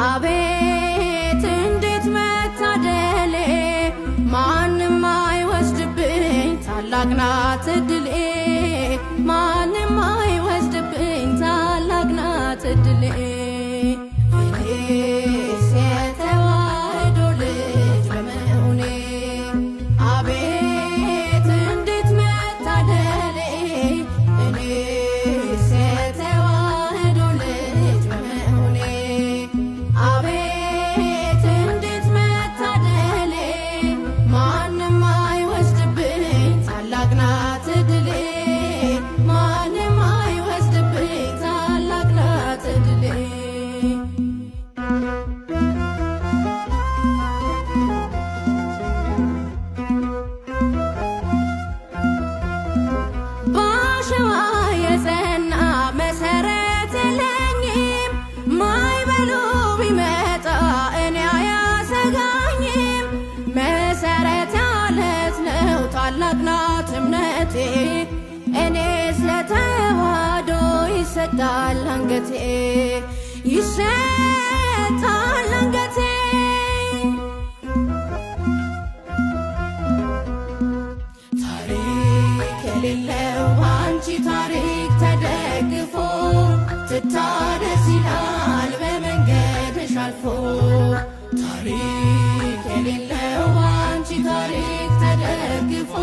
አቤት እንዴት መታደሌ ማንም አይወስድብኝ ታላቅ ናት ዕድሌ ማንም አይወስድብኝ ታላቅ ናት ዕድሌ እኔስ የተዋሕዶ ልጅ በመሆኔ አቤት እንዴት መታደሌ እኔስ የተዋሕዶ ልጅ በመሆኔ አቤት እንዴት መታደሌ ማንም አይወስድብኝ ታላቅ ናት ዕድሌ ማንም አይወስድብኝ ታላቅ ናት ዕድሌ ባሸዋ የጸና መሰረት የለኝም ማዕበሉ ቢመጣ እኔ አያሰጋኝም መሰረት ዓለት ነው ታላቅ ናት እምነቴ እኔስ ለተዋሕዶ ይሰጣል አንገቴ ይሰጣል አንገቴ ታሪክ የሌለው አንቺ ታሪክ ተደግፎ ትታደስ ይላል በመንገድሽ አልፎ ታሪክ የሌለው አንቺ ታሪክ ተደግፎ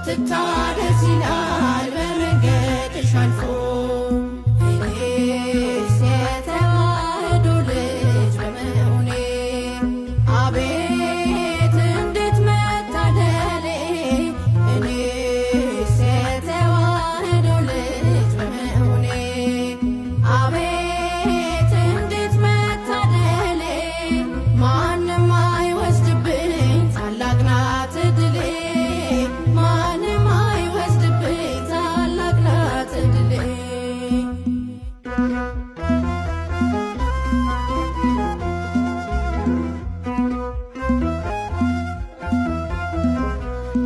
ትታደስ ይላል በመንገድሽ አልፎ እኔስ የተዋሕዶ ልጅ በመሆኔ አቤት እንዴት መታደሌ እኔስ የተዋሕዶ ልጅ በመሆኔ አቤት እንዴት መታደሌ ማንም አይወስድብኝ ታላቅ ናት ዕድሌ ማንም አይወስድብኝ ታላቅ ናት ዕድሌ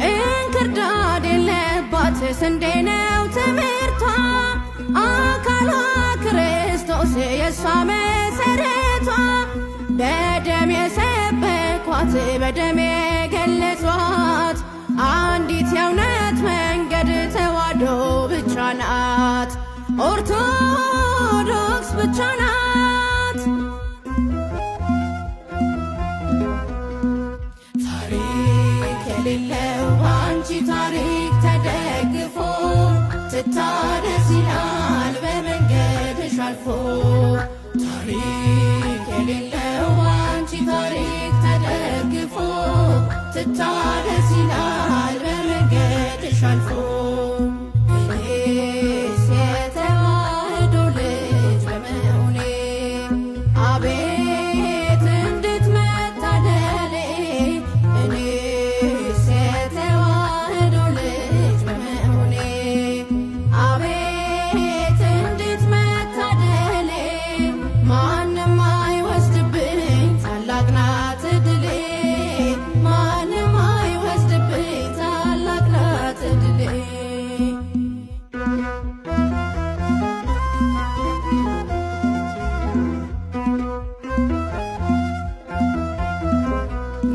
እንክርዳድ የለባት ስንዴ ነው ትምህርቷ አካሏ ክርስቶስ የእሷ መሰረቷ በደም የሰበኳት በደም የገለጿት አንዲት የእውነት መንገድ ተዋሕዶ ብቻ ናት ኦርቶዶክስ ብቻ ናት ታሪክ የሌለው አንቺ ታሪክ ተደግፎ ትታደስ ይላል በመንገድሽ አልፎ ታሪክ የሌለው አንቺ ታሪክ ተደግፎ ትታደስ ይላል በመንገድሽ አልፎ እኔስ የተዋሕዶ ልጅ በመሆኔ አቤት እንዴት መታደሌ እኔስ የተዋሕዶ ልጅ በመሆኔ አቤት እንዴት መታደሌ ማንም አይወስድብኝ ታላቅ ናት ዕድሌ ማንም አይወስድብኝ ታላቅ ናት ዕድሌ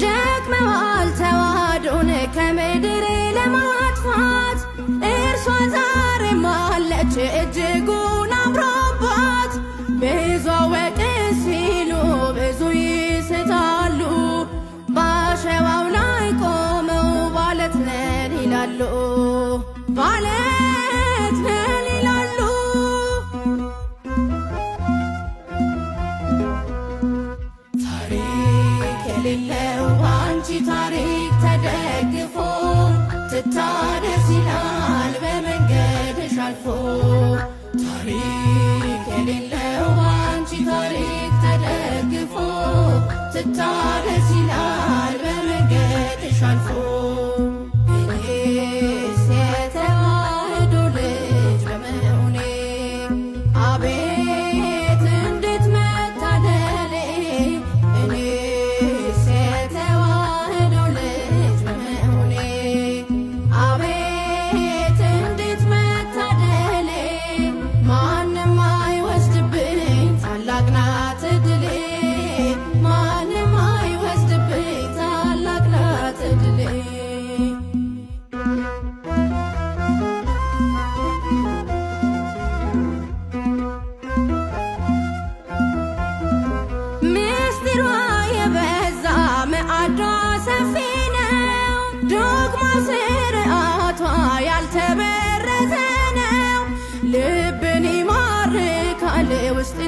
ደክመዋል ተዋሕዶን ከምድር ለማጥፋት እርሷ ዛሬም አለች እጅጉን አምሮባት ብዙ አወቅን ሲሉ ብዙ ይስታሉ ባሸዋው ላይ ቆመው ባለት ነን ይላሉ ባለት ነን ይላሉ ታሪክ የሌለው አንቺ ታሪክ ተደግፎ ትታደስ ይላል በመንገድሽ አልፎ ታሪክ የሌለው አንቺ ታሪክ ተደግፎ ትታደስ ይላል በመንገድሽ አልፎ እኔስ የተዋሕዶ ልጅ በመሆኔ አቤት እንዴት መታደሌ እኔስ የተዋሕዶ ልጅ በመሆኔ አቤት እንዴት መታደሌ ማንም አይወስድብኝ ታላቅ ናት ዕድሌ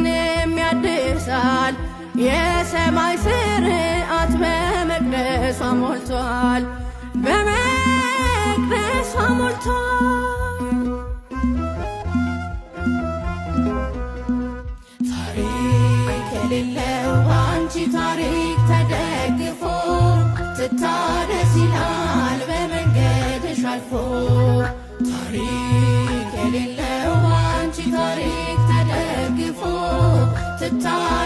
ሕይወትንም ያድሳል። የሰማይ ስርዓት በመቅደሷ ሞልቷል፣ በመቅደሷ ሞልቷል። ታሪክ የሌለው አንቺ ታሪክ ተደግፎ ትታደስ ይላል በመንገድሽ አልፎ። ታሪክ የሌለው አንቺ ታሪክ ተደግፎ ትታደስ